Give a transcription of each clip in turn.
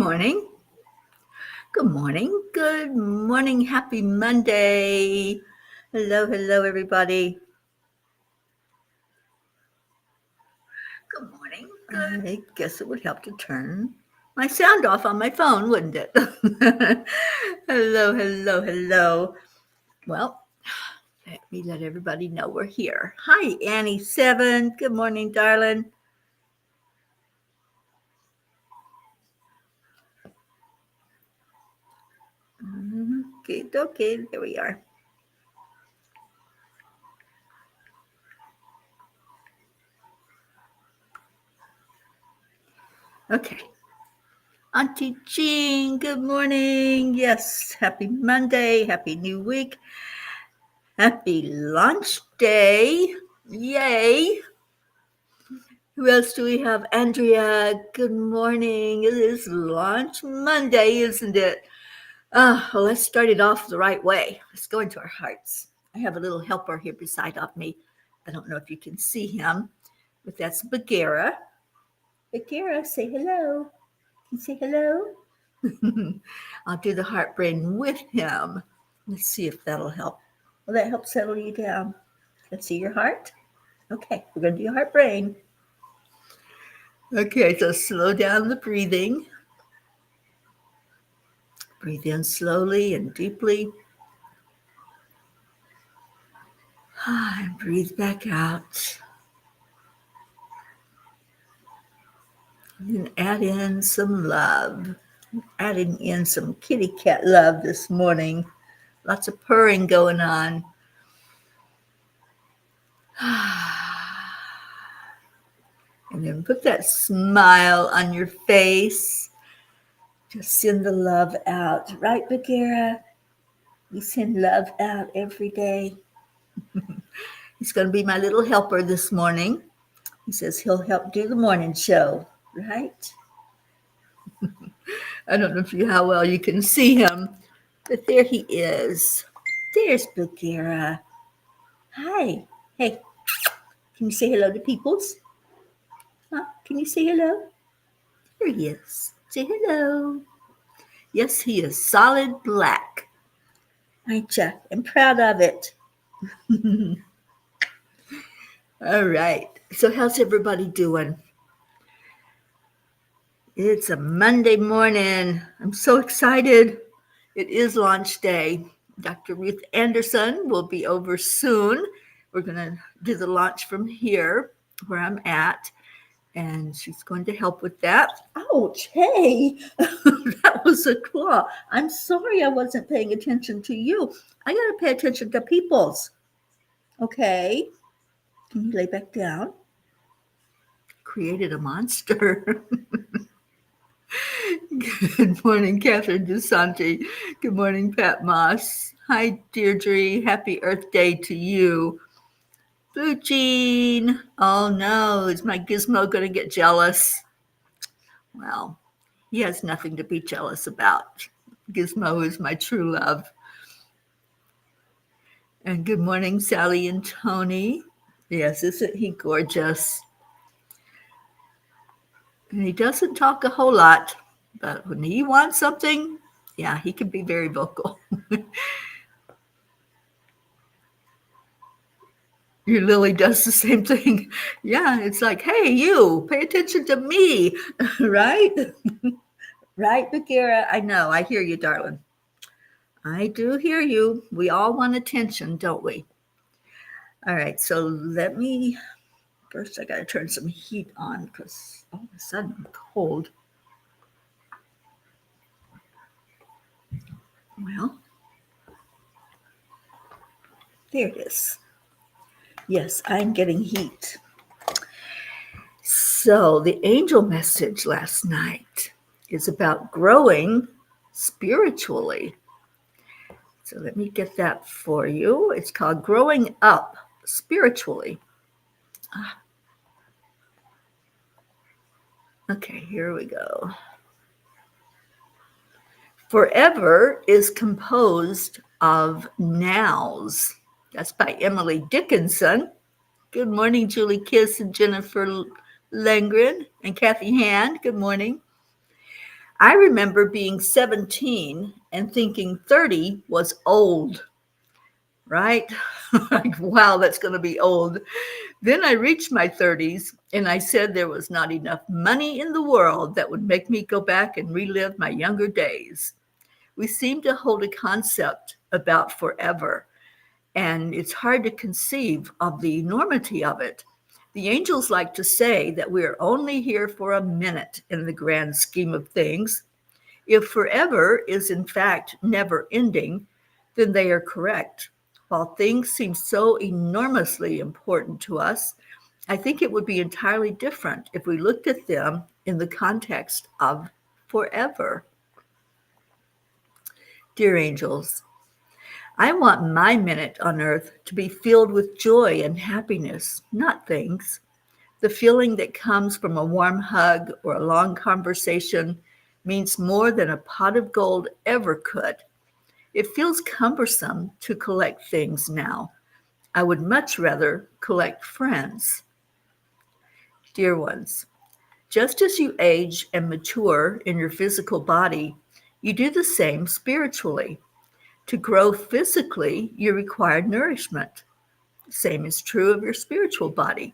morning. Good morning. Good morning. Happy Monday. Hello, everybody. Good morning. I guess it would help to turn my sound off on my phone, wouldn't it? Hello. Well, let me let everybody know we're here. Hi, Annie7. Good morning, darling. Okay, there we are. Okay. Auntie Jean, good morning. Yes, happy Monday, happy new week. Happy lunch day. Yay. Who else do we have? Andrea, good morning. It is lunch Monday, isn't it? Well, let's start it off the right way. Let's go into our hearts. I have a little helper here beside of me. I don't know if you can see him, but that's Bagheera. Bagheera, say hello. Can you say hello? I'll do the heart brain with him. Let's see if that'll help. Will that help settle you down? Let's see your heart. Okay, we're going to do your heart brain. Okay, so slow down the breathing. Breathe in slowly and deeply. And breathe back out. And add in some love. Adding in some kitty cat love this morning. Lots of purring going on. And then put that smile on your face. Just send the love out. Right, Bagheera? We send love out every day. He's going to be my little helper this morning. He says he'll help do the morning show, right? I don't know how well you can see him, but there he is. There's Bagheera. Hi. Hey, can you say hello to peoples? Huh? Can you say hello? There he is. Say hello. Yes, he is solid black. Aren't you? I'm proud of it. All right. So how's everybody doing? It's a Monday morning. I'm so excited. It is launch day. Dr. Ruth Anderson will be over soon. We're going to do the launch from here where I'm at, and she's going to help with that. Ouch, hey, that was a claw. I'm sorry I wasn't paying attention to you. I got to pay attention to people's. Okay. Can you lay back down? Created a monster. Good morning, Catherine DeSanti. Good morning, Pat Moss. Hi, Deirdre. Happy Earth Day to you. Blue Jean. Oh no, is my gizmo going to get jealous? Well, he has nothing to be jealous about. Gizmo is my true love. And good morning, Sally and Tony. Yes, isn't he gorgeous? And he doesn't talk a whole lot, but when he wants something, yeah, he can be very vocal. Your Lily does the same thing. Yeah, it's like, hey, you, pay attention to me, right? Right, Bagheera? I know, I hear you, darling. I do hear you. We all want attention, don't we? All right, so first I got to turn some heat on because all of a sudden I'm cold. Well, there it is. Yes, I'm getting heat. So the angel message last night is about growing spiritually. So let me get that for you. It's called Growing Up Spiritually. Okay, here we go. Forever is composed of nows. That's by Emily Dickinson. Good morning, Julie Kiss and Jennifer Langren and Kathy Hand. Good morning. I remember being 17 and thinking 30 was old, right? Like, wow, that's going to be old. Then I reached my 30s and I said there was not enough money in the world that would make me go back and relive my younger days. We seem to hold a concept about forever, and it's hard to conceive of the enormity of it. The angels like to say that we are only here for a minute in the grand scheme of things. If forever is in fact never ending, then they are correct. While things seem so enormously important to us, I think it would be entirely different if we looked at them in the context of forever. Dear angels, I want my minute on earth to be filled with joy and happiness, not things. The feeling that comes from a warm hug or a long conversation means more than a pot of gold ever could. It feels cumbersome to collect things now. I would much rather collect friends. Dear ones, just as you age and mature in your physical body, you do the same spiritually. To grow physically, you require nourishment. Same is true of your spiritual body.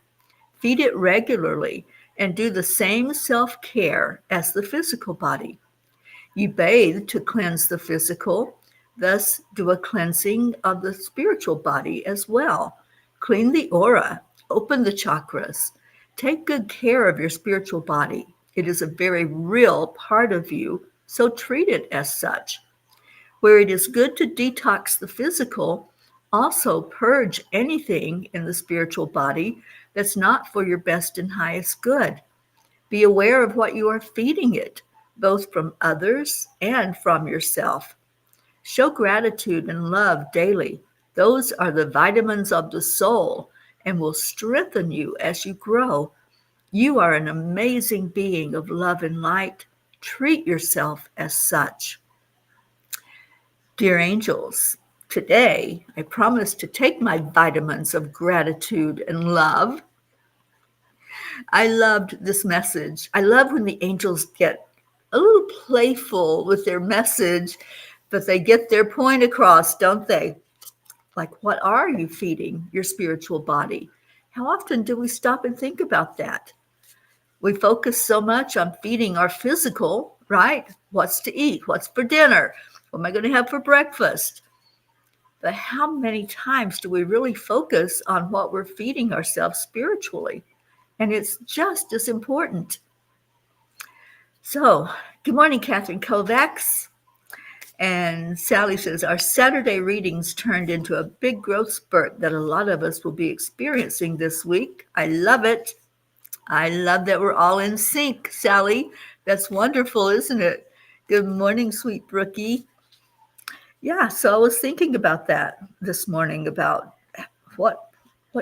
Feed it regularly and do the same self-care as the physical body. You bathe to cleanse the physical, thus do a cleansing of the spiritual body as well. Clean the aura, open the chakras. Take good care of your spiritual body. It is a very real part of you, so treat it as such. Where it is good to detox the physical, also purge anything in the spiritual body that's not for your best and highest good. Be aware of what you are feeding it, both from others and from yourself. Show gratitude and love daily. Those are the vitamins of the soul and will strengthen you as you grow. You are an amazing being of love and light. Treat yourself as such. Dear angels, today I promise to take my vitamins of gratitude and love. I loved this message. I love when the angels get a little playful with their message, but they get their point across, don't they? Like, what are you feeding your spiritual body? How often do we stop and think about that? We focus so much on feeding our physical, right? What's to eat? What's for dinner? What am I going to have for breakfast? But how many times do we really focus on what we're feeding ourselves spiritually? And it's just as important. So, good morning, Catherine Kovacs. And Sally says, our Saturday readings turned into a big growth spurt that a lot of us will be experiencing this week. I love it. I love that we're all in sync, Sally. That's wonderful, isn't it? Good morning, sweet Brookie. Yeah, so I was thinking about that this morning, about what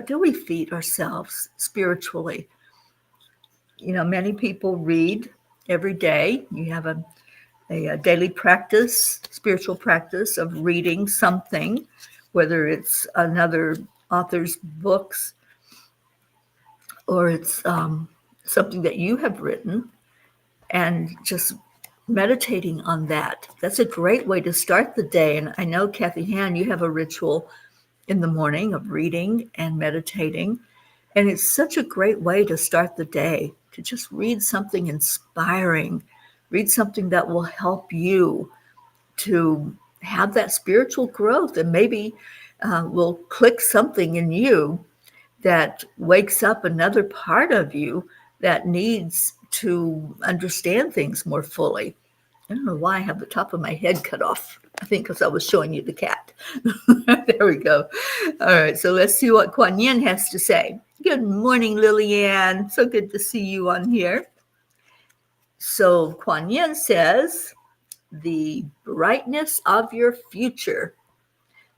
do we feed ourselves spiritually? You know, many people read every day. You have a daily practice, spiritual practice of reading something, whether it's another author's books or it's something that you have written, and just meditating on that. That's a great way to start the day. And I know, Kathy Han, you have a ritual in the morning of reading and meditating. And it's such a great way to start the day, to just read something inspiring, read something that will help you to have that spiritual growth, and maybe will click something in you that wakes up another part of you that needs to understand things more fully. I don't know why I have the top of my head cut off. I think because I was showing you the cat. There we go. All right, so let's see what Kuan Yin has to say. Good morning, Lillian. So good to see you on here. So Kuan Yin says, the brightness of your future.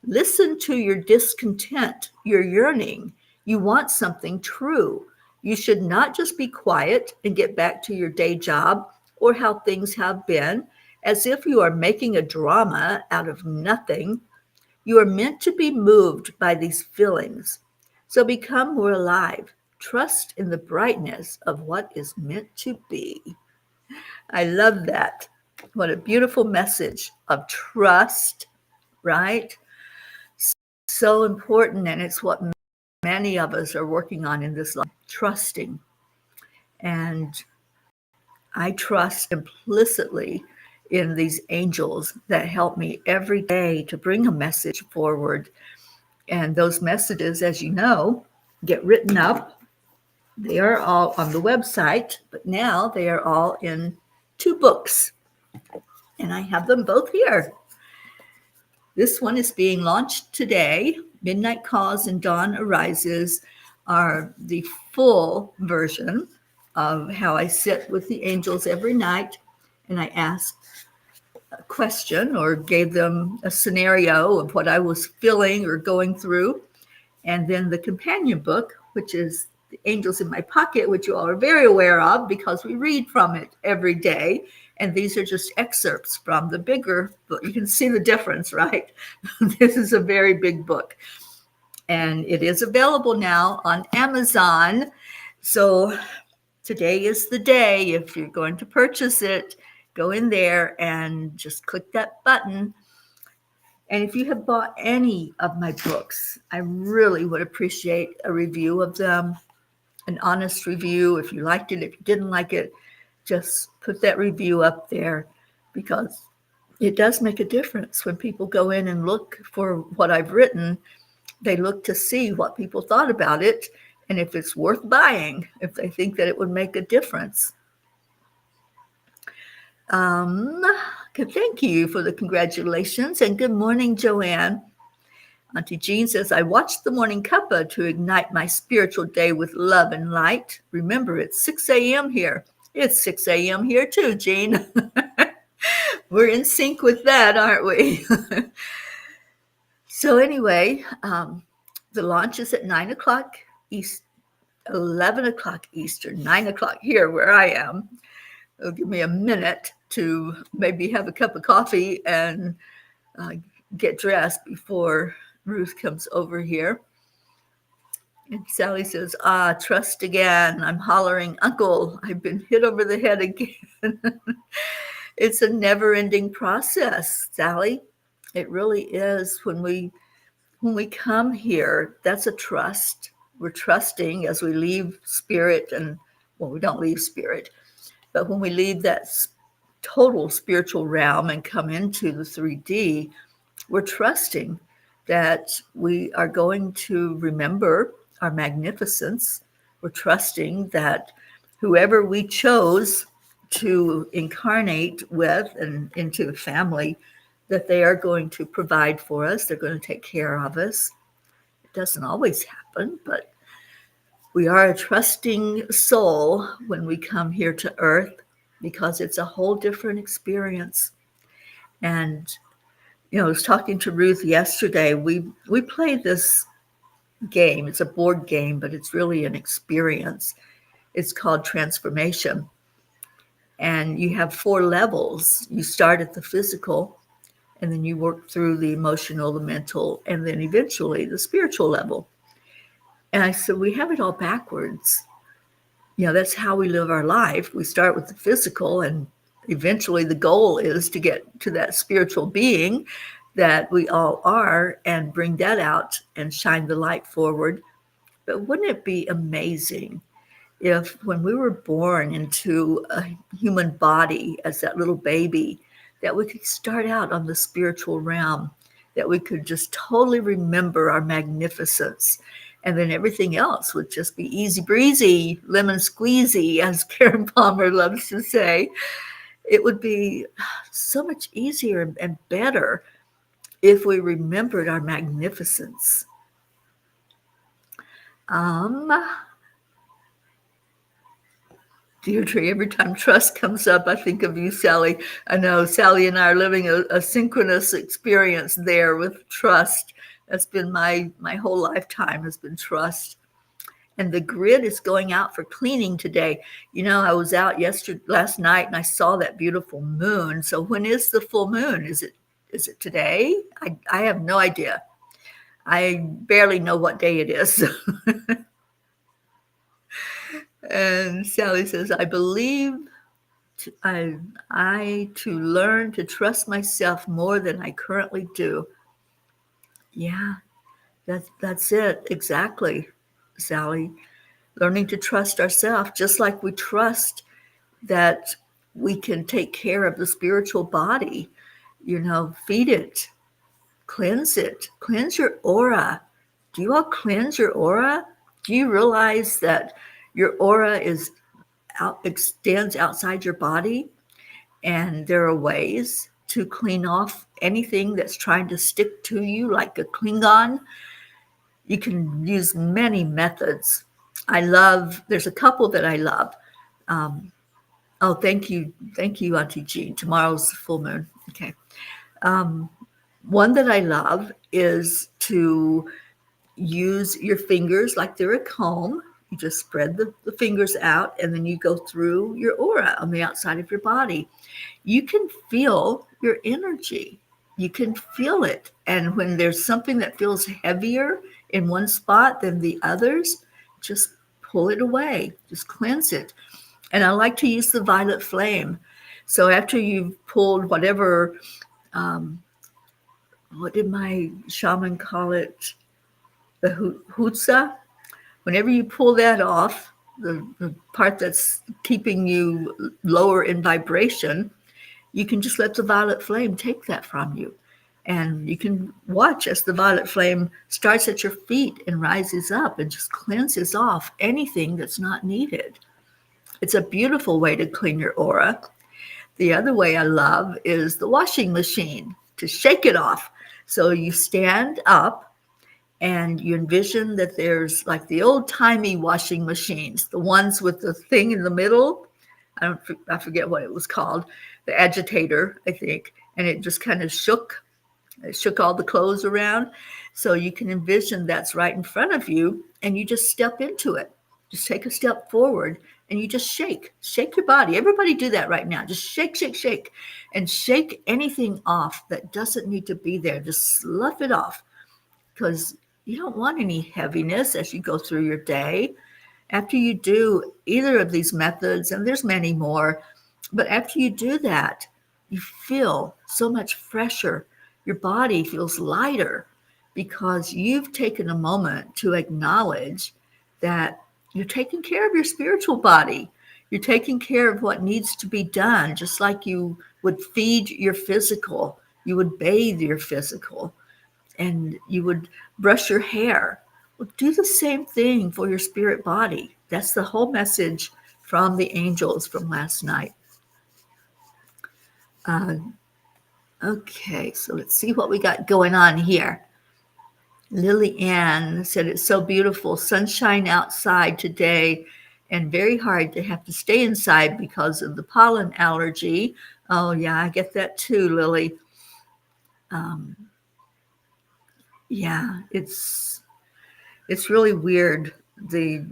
Listen to your discontent, your yearning. You want something true. You should not just be quiet and get back to your day job or how things have been, as if you are making a drama out of nothing. You are meant to be moved by these feelings. So become more alive. Trust in the brightness of what is meant to be. I love that. What a beautiful message of trust, right? So important, and it's what many of us are working on in this life, trusting. And I trust implicitly in these angels that help me every day to bring a message forward. And those messages, as you know, get written up. They are all on the website, but now they are all in 2 books. And I have them both here. This one is being launched today. Midnight Calls and Dawn Arises are the full version of how I sit with the angels every night, and I ask a question or gave them a scenario of what I was feeling or going through. And then the companion book, which is The Angels in My Pocket, which you all are very aware of because we read from it every day. And these are just excerpts from the bigger book. You can see the difference, right? This is a very big book. And it is available now on Amazon. So today is the day. If you're going to purchase it, go in there and just click that button. And if you have bought any of my books, I really would appreciate a review of them, an honest review. If you liked it, if you didn't like it, just put that review up there, because it does make a difference when people go in and look for what I've written. They look to see what people thought about it and if it's worth buying, if they think that it would make a difference. Thank you for the congratulations, and good morning, Joanne. Auntie Jean says, I watched the Morning Cuppa to ignite my spiritual day with love and light. Remember, it's 6 a.m. here. It's 6 a.m. here too, Jean. We're in sync with that, aren't we? So anyway, the launch is at 9 o'clock East, 11 o'clock Eastern, 9 o'clock here where I am. It'll give me a minute to maybe have a cup of coffee and get dressed before Ruth comes over here. And Sally says, trust again. I'm hollering, Uncle, I've been hit over the head again. It's a never-ending process, Sally. It really is. When we come here, that's a trust. We're trusting as we leave spirit, and well, we don't leave spirit, but when we leave that total spiritual realm and come into the 3D, we're trusting that we are going to remember our magnificence. We're trusting that whoever we chose to incarnate with and into the family, that they are going to provide for us. They're going to take care of us. It doesn't always happen, but we are a trusting soul when we come here to Earth, because it's a whole different experience. And I was talking to Ruth yesterday. We play this game. It's a board game, but it's really an experience. It's called Transformation. And you have 4 levels. You start at the physical, and then you work through the emotional, the mental, and then eventually the spiritual level. And I said, we have it all backwards. That's how we live our life. We start with the physical, and eventually the goal is to get to that spiritual being that we all are and bring that out and shine the light forward. But wouldn't it be amazing if when we were born into a human body as that little baby, that we could start out on the spiritual realm, that we could just totally remember our magnificence, and then everything else would just be easy breezy, lemon squeezy, as Karen Palmer loves to say. It would be so much easier and better if we remembered our magnificence. Deirdre, every time trust comes up, I think of you, Sally. I know Sally and I are living a synchronous experience there with trust. That's been my whole lifetime, has been trust. And the grid is going out for cleaning today. I was out last night and I saw that beautiful moon. So when is the full moon? Is it today? I have no idea. I barely know what day it is. And Sally says, I believe I to learn to trust myself more than I currently do. Yeah, that's it exactly, Sally. Learning to trust ourselves, just like we trust that we can take care of the spiritual body. Feed it, cleanse your aura. Do you all cleanse your aura? Do you realize that your aura extends outside your body? And there are ways to clean off anything that's trying to stick to you, like a Klingon. You can use many methods. There's a couple that I love. Um, oh, thank you. Thank you, Auntie Jean. Tomorrow's full moon. Okay. Um, One that I love is to use your fingers like they're a comb. You just spread the fingers out, and then you go through your aura on the outside of your body. You can feel your energy. You can feel it. And when there's something that feels heavier in one spot than the others, just pull it away, just cleanse it. And I like to use the violet flame. So after you've pulled whatever, what did my shaman call it? The hutsa. Whenever you pull that off, the part that's keeping you lower in vibration, you can just let the violet flame take that from you. And you can watch as the violet flame starts at your feet and rises up and just cleanses off anything that's not needed. It's a beautiful way to clean your aura. The other way I love is the washing machine, to shake it off. So you stand up and you envision that there's like the old-timey washing machines, the ones with the thing in the middle. I forget what it was called, the agitator, I think, and it just kind of shook all the clothes around. So you can envision that's right in front of you, and you just step into it. Just take a step forward, and you just shake your body. Everybody do that right now. Just shake, and shake anything off that doesn't need to be there. Just slough it off, because you don't want any heaviness as you go through your day. After you do either of these methods, and there's many more, but after you do that, you feel so much fresher. Your body feels lighter because you've taken a moment to acknowledge that you're taking care of your spiritual body. You're taking care of what needs to be done, just like you would feed your physical, you would bathe your physical, and you would brush your hair. Well, do the same thing for your spirit body. That's the whole message from the angels from last night. Okay, so let's see what we got going on here. Lily Ann said, it's so beautiful. Sunshine outside today, and very hard to have to stay inside because of the pollen allergy. Oh, yeah, I get that too, Lily. Yeah, it's really weird. The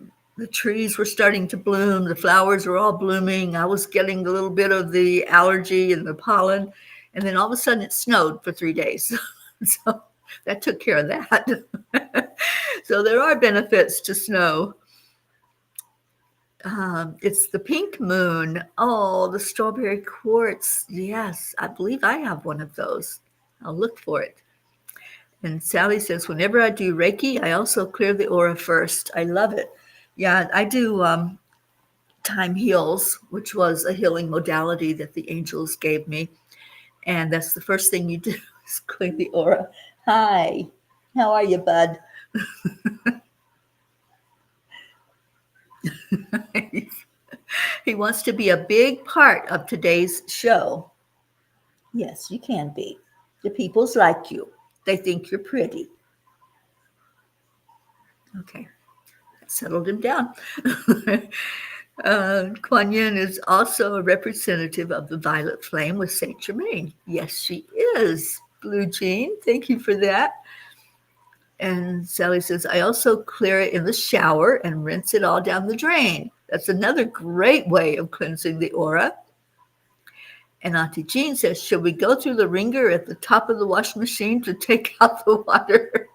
trees were starting to bloom. The flowers were all blooming. I was getting a little bit of the allergy and the pollen. And then all of a sudden it snowed for 3 days. So that took care of that. So there are benefits to snow. It's the pink moon. Oh, the strawberry quartz. Yes, I believe I have one of those. I'll look for it. And Sally says, whenever I do Reiki, I also clear the aura first. I love it. Yeah, I do Time Heals, which was a healing modality that the angels gave me. And that's the first thing you do is clear the aura. Hi, how are you, bud? He wants to be a big part of today's show. Yes, you can be. The people's like you. They think you're pretty. Okay, that settled him down. Kuan Yin is also a representative of the violet flame with Saint Germain. Yes, she is. Blue Jean, thank you for that. And Sally says, I also clear it in the shower and rinse it all down the drain. That's another great way of cleansing the aura. And Auntie Jean says, should we go through the ringer at the top of the washing machine to take out the water?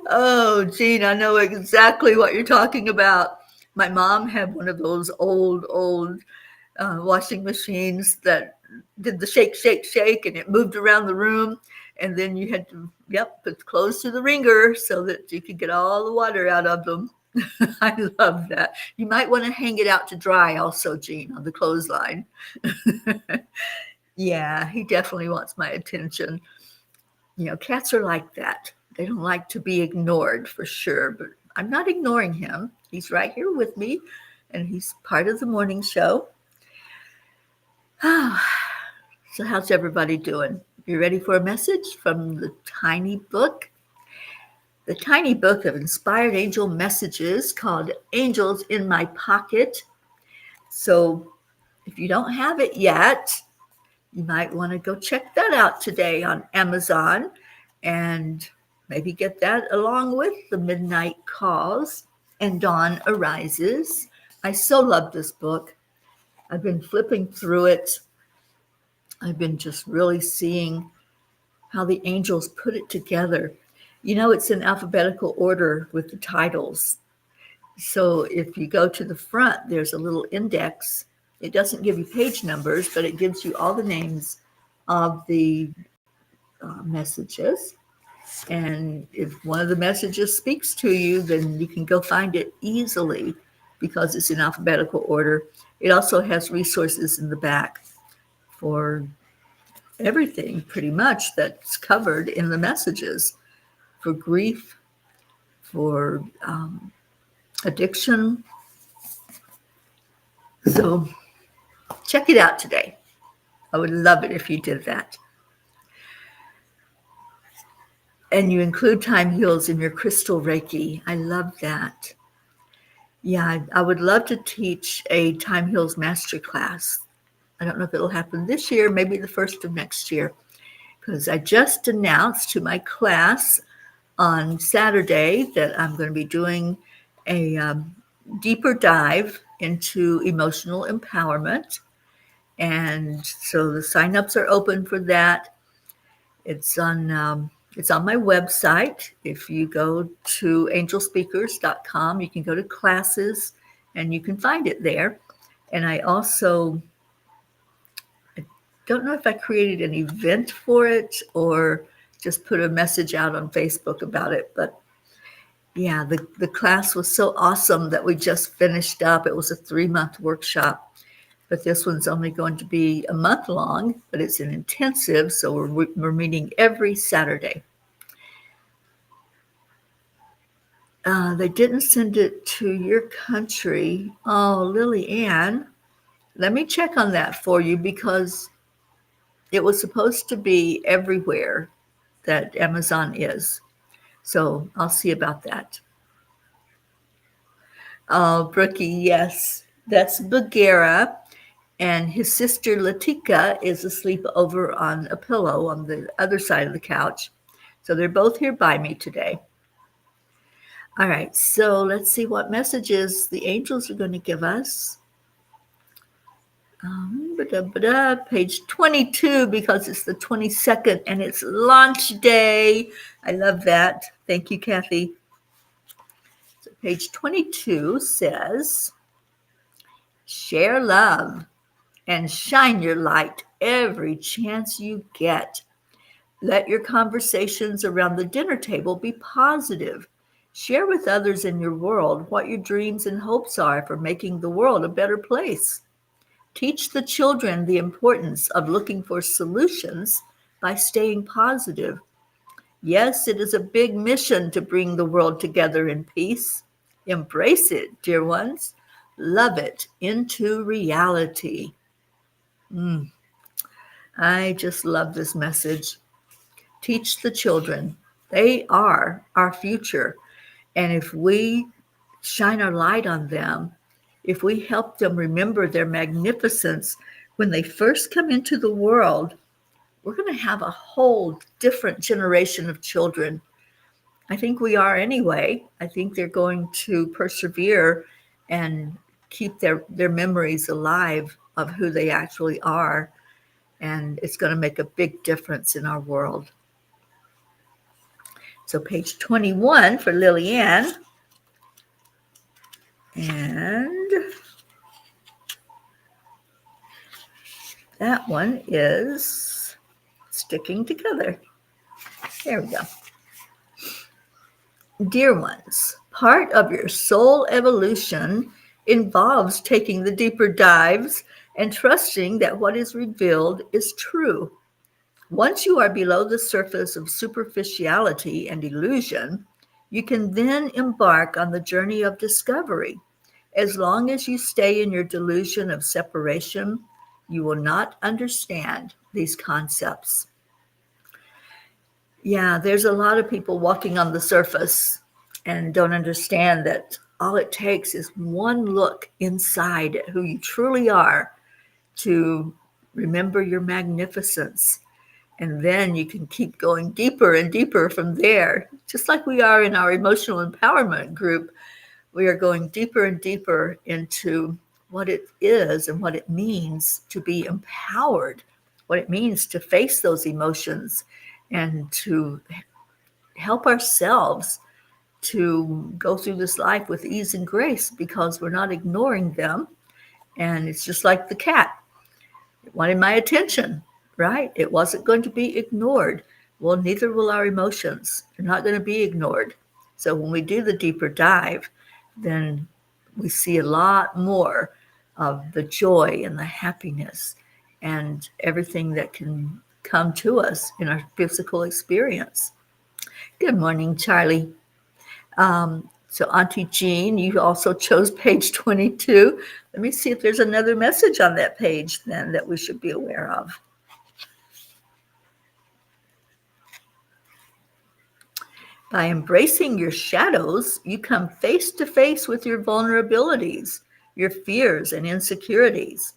Oh, Jean, I know exactly what you're talking about. My mom had one of those old washing machines that did the shake, shake, shake, and it moved around the room. And then you had to, put clothes to the wringer so that you could get all the water out of them. I love that. You might want to hang it out to dry also, Jean, on the clothesline. Yeah, he definitely wants my attention. Cats are like that. They don't like to be ignored for sure, but I'm not ignoring him. He's right here with me, and he's part of the morning show. So how's everybody doing? You ready for a message from the tiny book? The tiny book of inspired angel messages called Angels in My Pocket. So if you don't have it yet, you might want to go check that out today on Amazon and maybe get that along with the Midnight Calls and Dawn Arises. I so love this book. I've been flipping through it. I've been just really seeing how the angels put it together. It's in alphabetical order with the titles. So if you go to the front, there's a little index. It doesn't give you page numbers, but it gives you all the names of the messages. And if one of the messages speaks to you, then you can go find it easily because it's in alphabetical order. It also has resources in the back for everything pretty much that's covered in the messages, for grief, for addiction. So check it out today. I would love it if you did that. And you include time heals in your crystal Reiki. I love that. Yeah, I would love to teach a time heals masterclass. I don't know if it'll happen this year, maybe the first of next year, because I just announced to my class on Saturday that I'm going to be doing a deeper dive into emotional empowerment. And so the signups are open for that. It's on my website. If you go to angelspeakers.com, you can go to classes and you can find it there. And I don't know if I created an event for it or just put a message out on Facebook about it. But yeah, the class was so awesome that we just finished up. It was a 3-month workshop, but this one's only going to be a month long, but it's an intensive. So we're meeting every Saturday. They didn't send it to your country. Oh, Lily Ann, let me check on that for you because it was supposed to be everywhere that Amazon is. So I'll see about that. Oh, Brookie, yes, that's Bagheera. And his sister Latika is asleep over on a pillow on the other side of the couch. So they're both here by me today. All right, so let's see what messages the angels are going to give us. Page 22, because it's the 22nd and it's launch day. I love that. Thank you, Kathy. So page 22 says, share love and shine your light every chance you get. Let your conversations around the dinner table be positive. Share with others in your world what your dreams and hopes are for making the world a better place. Teach the children the importance of looking for solutions by staying positive. Yes, it is a big mission to bring the world together in peace. Embrace it, dear ones. Love it into reality. I just love this message. Teach the children. They are our future. And if we shine our light on them, if we help them remember their magnificence when they first come into the world, we're going to have a whole different generation of children. I think we are anyway. I think they're going to persevere and keep their memories alive of who they actually are. And it's going to make a big difference in our world. So page 21 for Lillian. And That one is sticking together. There we go. Dear ones, part of your soul evolution involves taking the deeper dives and trusting that what is revealed is true. Once you are below the surface of superficiality and illusion, you can then embark on the journey of discovery. As long as you stay in your delusion of separation, you will not understand these concepts. Yeah, there's a lot of people walking on the surface and don't understand that all it takes is one look inside at who you truly are to remember your magnificence. And then you can keep going deeper and deeper from there. Just like we are in our emotional empowerment group, we are going deeper and deeper into what it is and what it means to be empowered, what it means to face those emotions and to help ourselves to go through this life with ease and grace because we're not ignoring them. And it's just like the cat. It wanted my attention, right? It wasn't going to be ignored. Well, neither will our emotions. They're not going to be ignored. So when we do the deeper dive, then we see a lot more of the joy and the happiness and everything that can come to us in our physical experience. Good morning, Charlie. So Auntie Jean, you also chose page 22. Let me see if there's another message on that page then that we should be aware of. By embracing your shadows, you come face to face with your vulnerabilities, your fears and insecurities.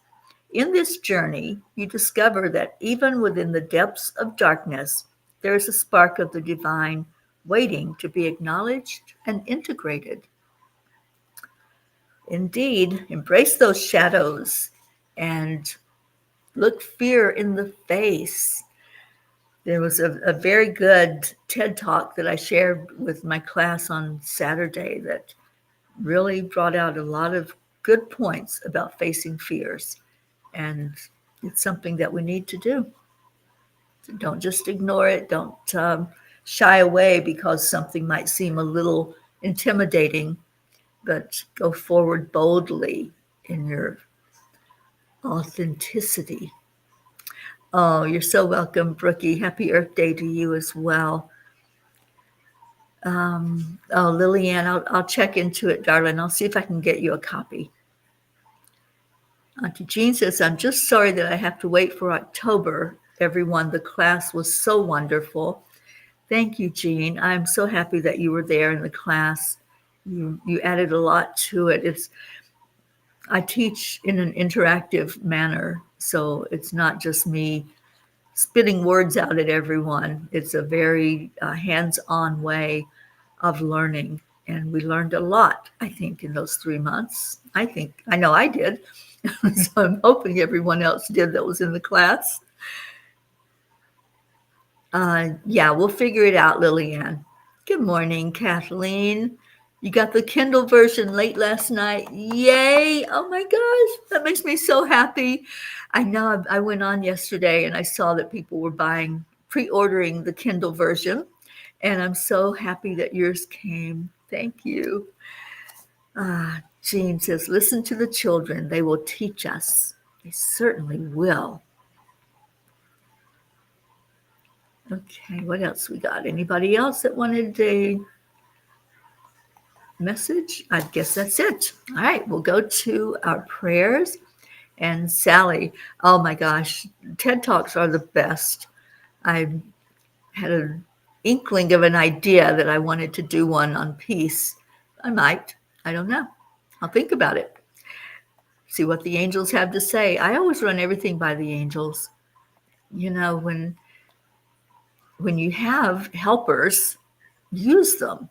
In this journey, you discover that even within the depths of darkness, there is a spark of the divine waiting to be acknowledged and integrated. Indeed, embrace those shadows and look fear in the face. There was a very good TED Talk that I shared with my class on Saturday that really brought out a lot of good points about facing fears. And it's something that we need to do. So don't just ignore it. Don't shy away because something might seem a little intimidating, but go forward boldly in your authenticity. Oh, you're so welcome, Brookie. Happy Earth Day to you as well. Lillian, I'll check into it, darling. I'll see if I can get you a copy. Auntie Jean says, I'm just sorry that I have to wait for October. Everyone, the class was so wonderful. Thank you, Jean. I'm so happy that you were there in the class. You added a lot to it. I teach in an interactive manner, so it's not just me spitting words out at everyone. It's a very hands-on way of learning, and we learned a lot, I think, in those 3 months. I know I did, so I'm hoping everyone else did that was in the class. Yeah, we'll figure it out, Lillian. Good morning, Kathleen. You got the Kindle version late last night. Yay. Oh my gosh, that makes me so happy. I know I went on yesterday and I saw that people were pre-ordering the Kindle version, and I'm so happy that yours came. Thank you. Jean says, listen to the children. They will teach us. They certainly will. Okay, what else we got? Anybody else that wanted a message? I guess that's it. All right, we'll go to our prayers. And Sally, oh my gosh, TED Talks are the best. I had an inkling of an idea that I wanted to do one on peace. I might. I don't know. I'll think about it. See what the angels have to say. I always run everything by the angels. You know, when you have helpers, use them.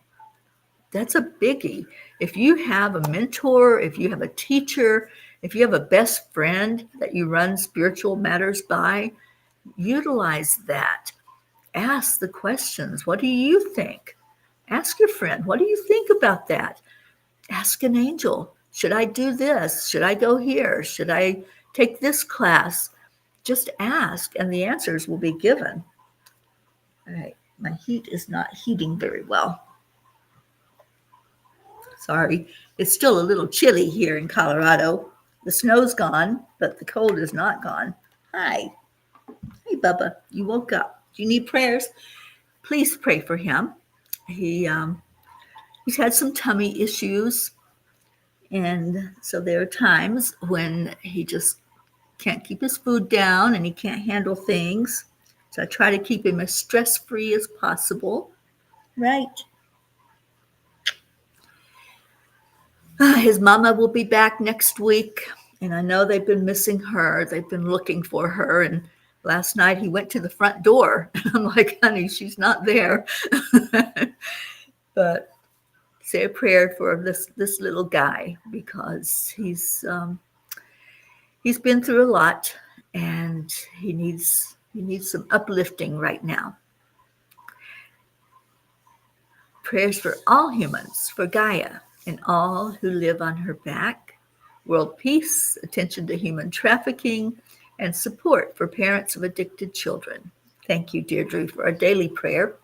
That's a biggie. If you have a mentor, if you have a teacher, if you have a best friend that you run spiritual matters by, utilize that. Ask the questions. What do you think? Ask your friend, what do you think about that? Ask an angel. Should I do this? Should I go here? Should I take this class? Just ask and the answers will be given. All right, my heat is not heating very well. Sorry, it's still a little chilly here in Colorado. The snow's gone, but the cold is not gone. Hi. Hey, Bubba, you woke up. Do you need prayers? Please pray for him. He's had some tummy issues, and so there are times when he just can't keep his food down and he can't handle things. So I try to keep him as stress-free as possible. Right. His mama will be back next week, and I know they've been missing her. They've been looking for her, and last night he went to the front door, and I'm like, honey, she's not there. But say a prayer for this little guy, because he's been through a lot, and he needs some uplifting right now. Prayers for all humans, for Gaia and all who live on her back, world peace, attention to human trafficking, and support for parents of addicted children. Thank you, Deirdre, for a daily prayer.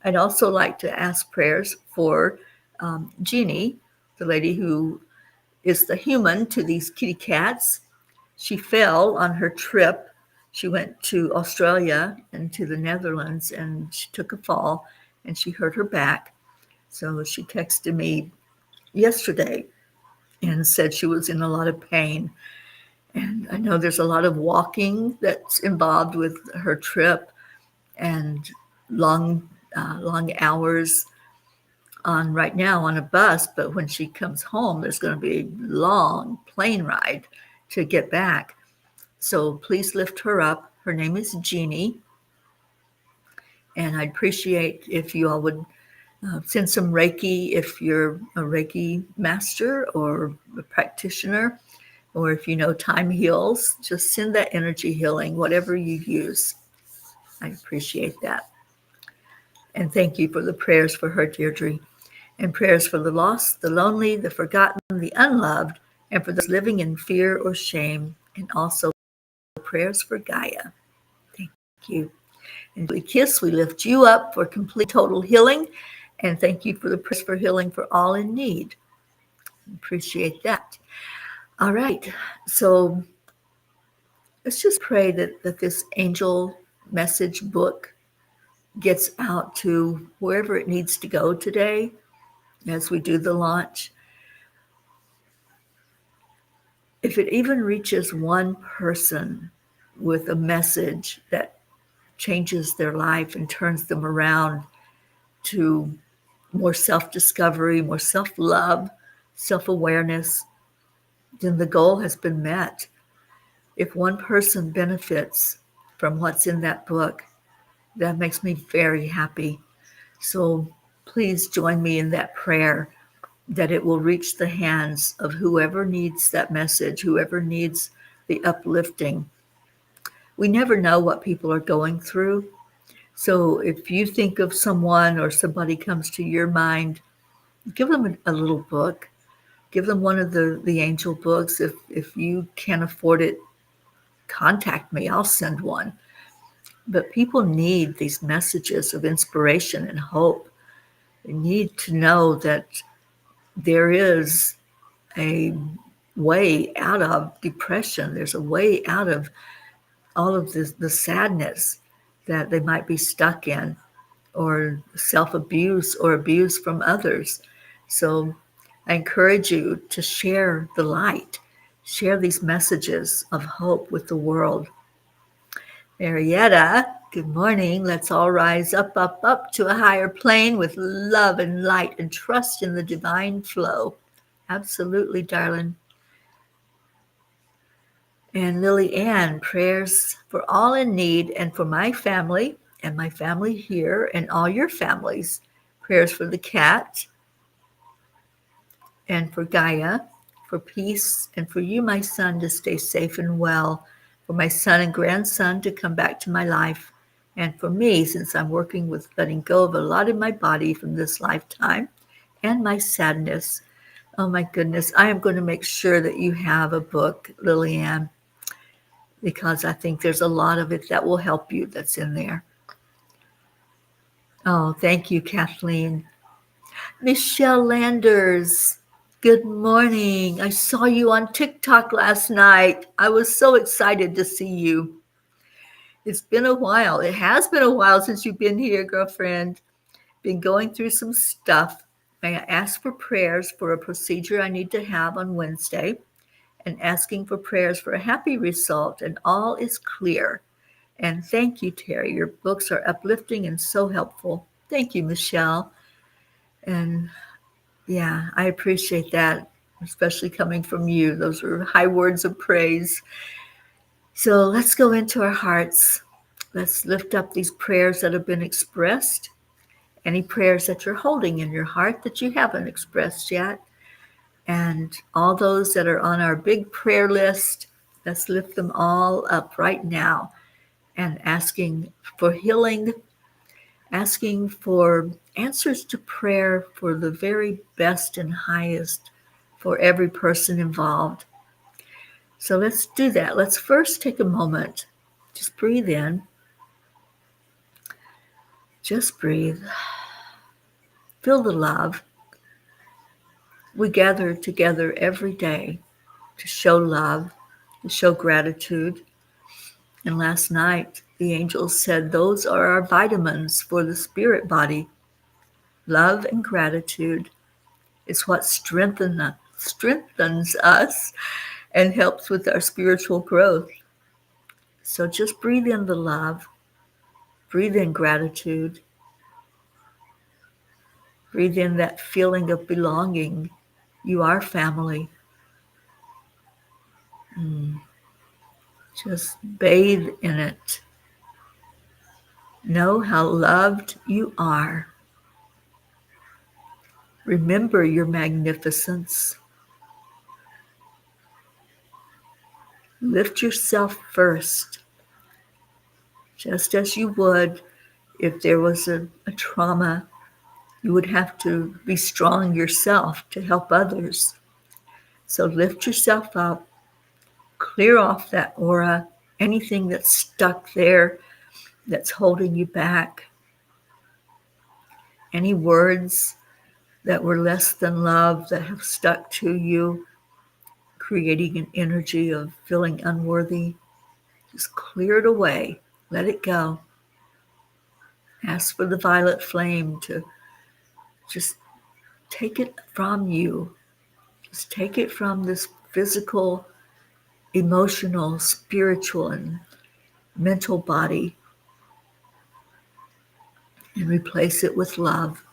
I'd also like to ask prayers for Jeannie, the lady who is the human to these kitty cats. She fell on her trip. She went to Australia and to the Netherlands, and she took a fall and she hurt her back. So she texted me yesterday and said she was in a lot of pain. And I know there's a lot of walking that's involved with her trip, and long hours right now on a bus. But when she comes home, there's going to be a long plane ride to get back. So please lift her up. Her name is Jeannie. And I'd appreciate if you all would send some Reiki if you're a Reiki master or a practitioner, or if you know time heals, just send that energy healing, whatever you use. I appreciate that. And thank you for the prayers for her, Deirdre, and prayers for the lost, the lonely, the forgotten, the unloved, and for those living in fear or shame, and also prayers for Gaia. Thank you. And we kiss, we lift you up for complete total healing. And thank you for the prayers for healing for all in need. Appreciate that. All right. So let's just pray that this angel message book gets out to wherever it needs to go today as we do the launch. If it even reaches one person with a message that changes their life and turns them around to more self-discovery, more self-love, self-awareness, then the goal has been met. If one person benefits from what's in that book, that makes me very happy. So please join me in that prayer that it will reach the hands of whoever needs that message, whoever needs the uplifting. We never know what people are going through. So if you think of someone or somebody comes to your mind, give them a little book. Give them one of the angel books. If you can't afford it, contact me. I'll send one. But people need these messages of inspiration and hope. They need to know that there is a way out of depression. There's a way out of all of the sadness that they might be stuck in, or self-abuse or abuse from others. So I encourage you to share the light, share these messages of hope with the world. Marietta, good morning. Let's all rise up, up, up to a higher plane with love and light and trust in the divine flow. Absolutely, darling. And Lily Ann, prayers for all in need and for my family and my family here and all your families. Prayers for the cat and for Gaia, for peace, and for you, my son, to stay safe and well, for my son and grandson to come back to my life, and for me, since I'm working with letting go of a lot in my body from this lifetime, and my sadness. Oh my goodness, I am going to make sure that you have a book, Lillian. because I think there's a lot of it that will help you that's in there. Oh, thank you, Kathleen. Michelle Landers, good morning. I saw you on TikTok last night. I was so excited to see you. It's been a while. It has been a while since you've been here, girlfriend. Been going through some stuff. I asked for prayers for a procedure I need to have on Wednesday and asking for prayers for a happy result, and all is clear. And thank you, Teri. Your books are uplifting and so helpful. Thank you, Michelle. And yeah, I appreciate that, especially coming from you. Those are high words of praise. So let's go into our hearts. Let's lift up these prayers that have been expressed. Any prayers that you're holding in your heart that you haven't expressed yet. And all those that are on our big prayer list, let's lift them all up right now and asking for healing, asking for answers to prayer for the very best and highest for every person involved. So let's do that. Let's first take a moment. Just breathe in. Just breathe. Feel the love. We gather together every day to show love, to show gratitude. And last night, the angels said those are our vitamins for the spirit body. Love and gratitude is what strengthens us and helps with our spiritual growth. So just breathe in the love, breathe in gratitude, breathe in that feeling of belonging. You are family. Just bathe in it. Know how loved you are. Remember your magnificence. Lift yourself first, just as you would if there was a trauma. You would have to be strong yourself to help others. So lift yourself up, clear off that aura, anything that's stuck there that's holding you back, any words that were less than love that have stuck to you, creating an energy of feeling unworthy. Just clear it away. Let it go. Ask for the violet flame to just take it from you. Just take it from this physical, emotional, spiritual, and mental body and replace it with love.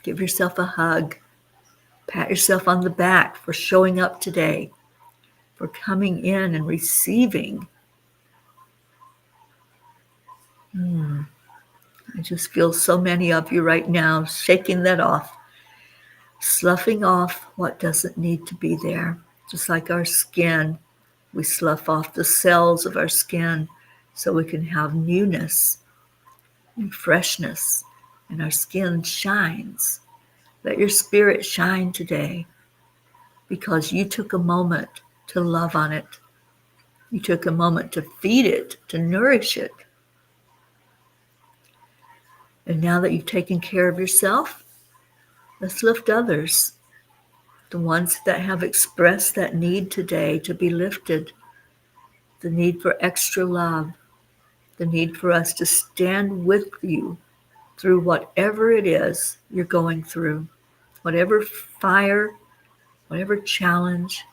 Give yourself a hug. Pat yourself on the back for showing up today, for coming in and receiving. I just feel so many of you right now shaking that off, sloughing off what doesn't need to be there. Just like our skin, we slough off the cells of our skin so we can have newness and freshness, and our skin shines. Let your spirit shine today because you took a moment to love on it. You took a moment to feed it, to nourish it. And now that you've taken care of yourself, let's lift others, the ones that have expressed that need today to be lifted, the need for extra love, the need for us to stand with you through whatever it is you're going through, whatever fire, whatever challenge.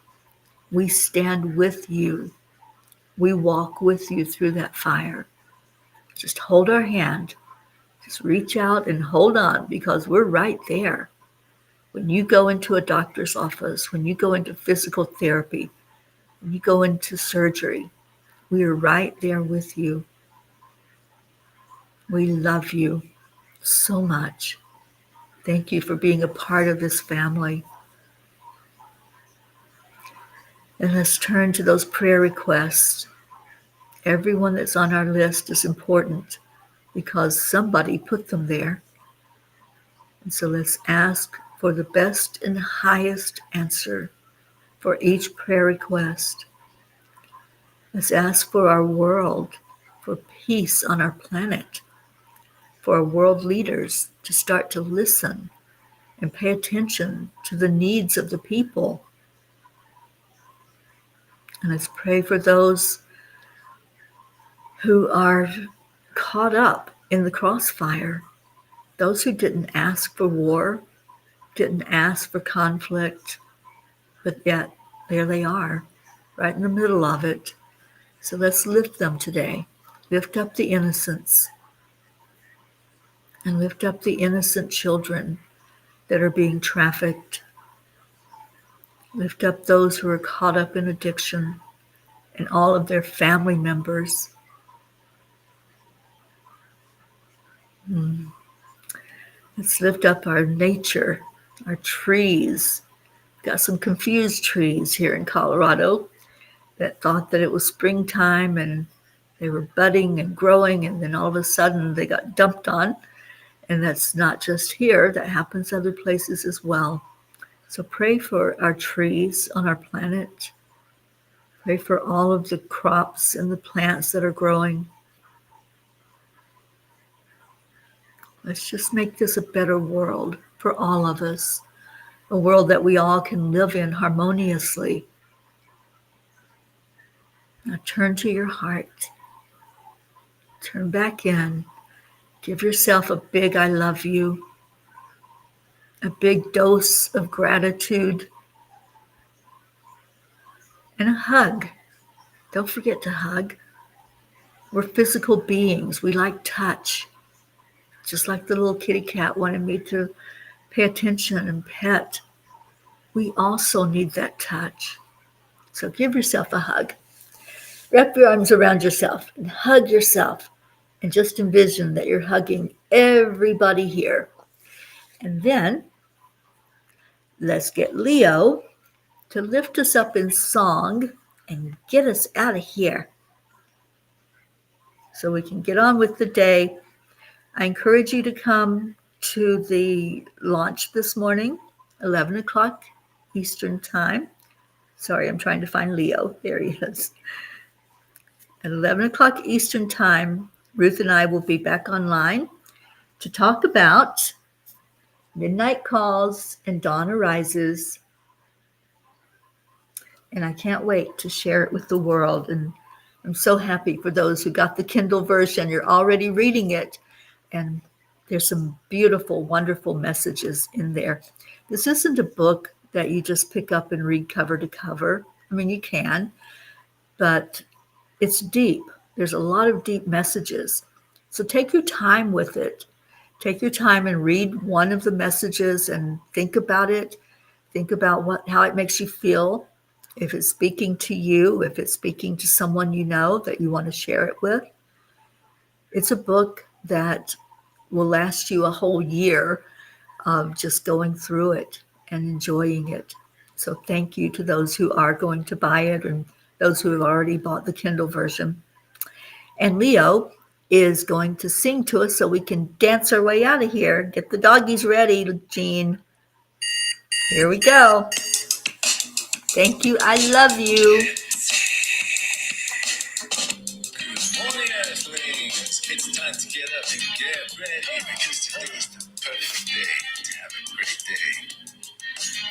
We stand with you. We walk with you through that fire. Just hold our hand. Just reach out and hold on because we're right there. When you go into a doctor's office, when you go into physical therapy, when you go into surgery, we are right there with you. We love you so much. Thank you for being a part of this family. And let's turn to those prayer requests. Everyone that's on our list is important because somebody put them there. And so let's ask for the best and highest answer for each prayer request. Let's ask for our world, for peace on our planet, for our world leaders to start to listen and pay attention to the needs of the people. And let's pray for those who are caught up in the crossfire, those who didn't ask for war, didn't ask for conflict, but yet there they are, right in the middle of it. So let's lift them today. Lift up the innocents and lift up the innocent children that are being trafficked. Lift up those who are caught up in addiction and all of their family members. Let's lift up our nature, our trees. Got some confused trees here in Colorado that thought that it was springtime and they were budding and growing, and then all of a sudden they got dumped on. And that's not just here, that happens other places as well. So pray for our trees on our planet. Pray for all of the crops and the plants that are growing. Let's just make this a better world for all of us, a world that we all can live in harmoniously. Now turn to your heart. Turn back in. Give yourself a big I love you, a big dose of gratitude, and a hug. Don't forget to hug. We're physical beings. We like touch. Just like the little kitty cat wanted me to pay attention and pet. We also need that touch. So give yourself a hug. Wrap your arms around yourself and hug yourself. And just envision that you're hugging everybody here. And then let's get Leo to lift us up in song and get us out of here so we can get on with the day. I encourage you to come to the launch this morning, 11 o'clock Eastern time. Sorry, I'm trying to find Leo. There he is. At 11 o'clock Eastern time, Ruth and I will be back online to talk about midnight calls and dawn arises. And I can't wait to share it with the world. And I'm so happy for those who got the Kindle version. You're already reading it. And there's some beautiful, wonderful messages in there. This isn't a book that you just pick up and read cover to cover. I mean, you can, but it's deep. There's a lot of deep messages. So take your time with it. Take your time and read one of the messages and think about it. Think about how it makes you feel. If it's speaking to you, if it's speaking to someone you know that you want to share it with. It's a book that will last you a whole year of just going through it and enjoying it. So thank you to those who are going to buy it and those who have already bought the Kindle version. And Leo is going to sing to us so we can dance our way out of here. Get the doggies ready, Jean. Here we go. Thank you. I love you. Good morning, Earthlings. It's time to get up and get ready because today's the perfect day to have a great day.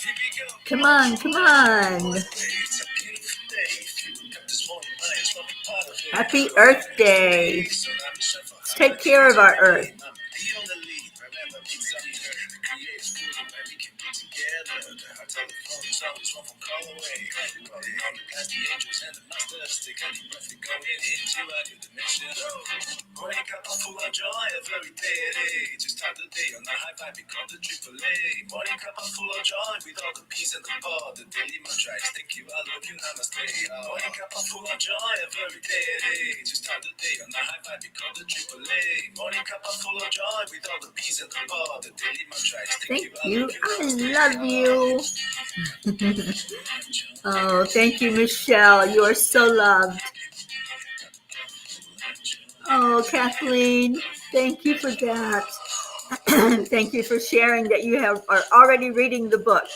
Here we go. Come on, come on. It's a beautiful day. Feeling up this morning, might as well be part of it. Happy Earth Day. Let's take care of our Earth. Morning Cuppa full of joy, every day at 8. Just start the day on a high vibe, we call the AAA. Morning Cuppa full of joy, with all the peace and the power. The daily mantra is thank you, I love you, namaste. Morning Cuppa full of joy, every day at 8. Just start the day on a high vibe, we call the AAA. Morning Cuppa full of joy, with all the peace and the power. The daily mantra is thank you, I love you. Oh, thank you, Michelle. You are so loved. Oh, Kathleen, thank you for that. Thank you for sharing that you are already reading the book.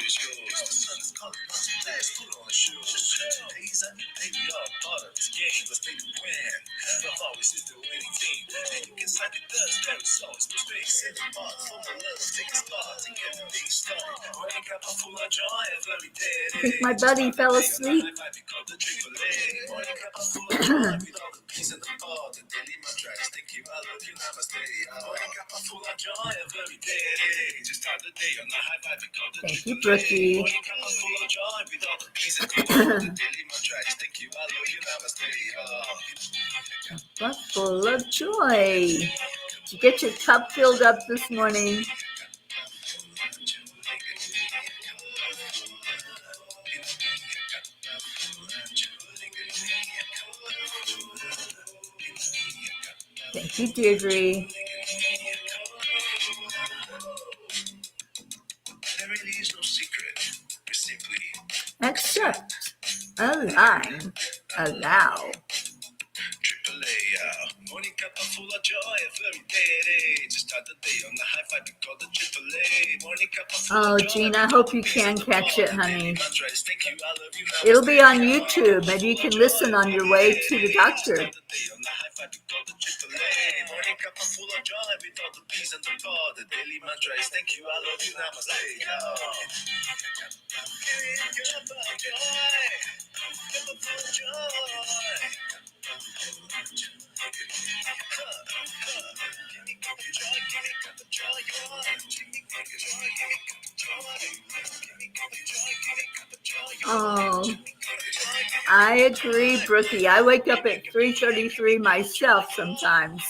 is yours. The sun is calling out to dance, put on shoes. Today's a new day, we all part of this game. Let's make it win. Love always is the winning team. And you can sign the dust, there is always no space in the box. For my love, take a spot to get the thing started. Morning cup of full of joy, every day. I think my buddy fell asleep. Morning cup of full of joy, with all the peace and the ball. The daily mantras, thank you, I love you, namaste. Morning cup of full of joy, every day. Just start the day on a high vibe, we call the Thank you, Brookie. Morning cup of full of joy, with all the peace and the ball. The daily mantras, thank you, I love you, namaste. Cup full of joy. Did you get your cup filled up this morning? Thank you, Deirdre. There really is no secret. We're simply Accept, align, allow. Triple A, morning cup full of joy every day. Just start the day on the high five, we call the Triple A. Morning cup full Oh, of joy. Jean, I hope you can catch it, honey. Thank you, I love you, namaste. It'll be on YouTube. Maybe you can listen on your way to the doctor. Morning cup full of joy with all the peace and the ball. The daily mantra is thank you, I love you, namaste. Cup of joy, cup of joy. Oh, I agree, Brookie. I wake up at 3:33 myself sometimes.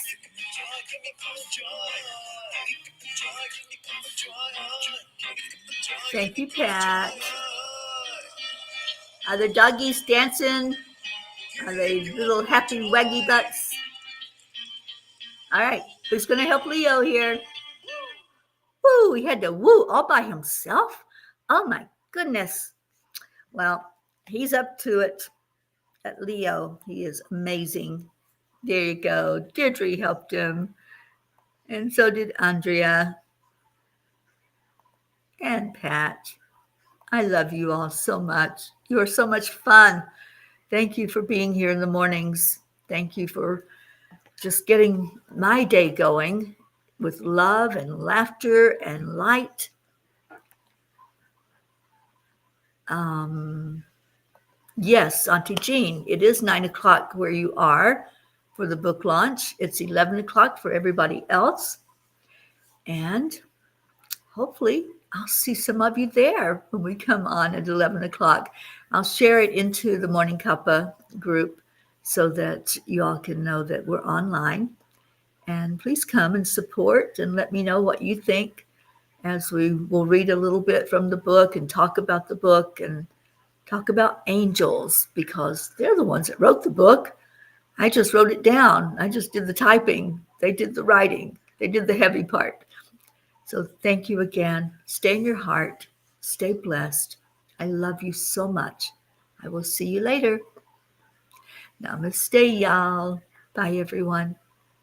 Thank you, Pat. Are the doggies dancing? Are they little happy waggy butts? All right, who's going to help Leo here? Woo, he had to woo all by himself? Oh my goodness. Well, he's up to it. At Leo, he is amazing. There you go. Deirdre helped him. And so did Andrea and Pat. I love you all so much. You are so much fun. Thank you for being here in the mornings. Thank you for just getting my day going with love and laughter and light. Yes, Auntie Jean, it is 9 o'clock where you are for the book launch. It's 11 o'clock for everybody else. And hopefully I'll see some of you there when we come on at 11 o'clock. I'll share it into the Morning Cuppa group so that you all can know that we're online. And please come and support and let me know what you think as we will read a little bit from the book and talk about the book and talk about angels because they're the ones that wrote the book. I just wrote it down. I just did the typing. They did the writing. They did the heavy part. So thank you again. Stay in your heart. Stay blessed. I love you so much. I will see you later. Namaste, y'all. Bye, everyone.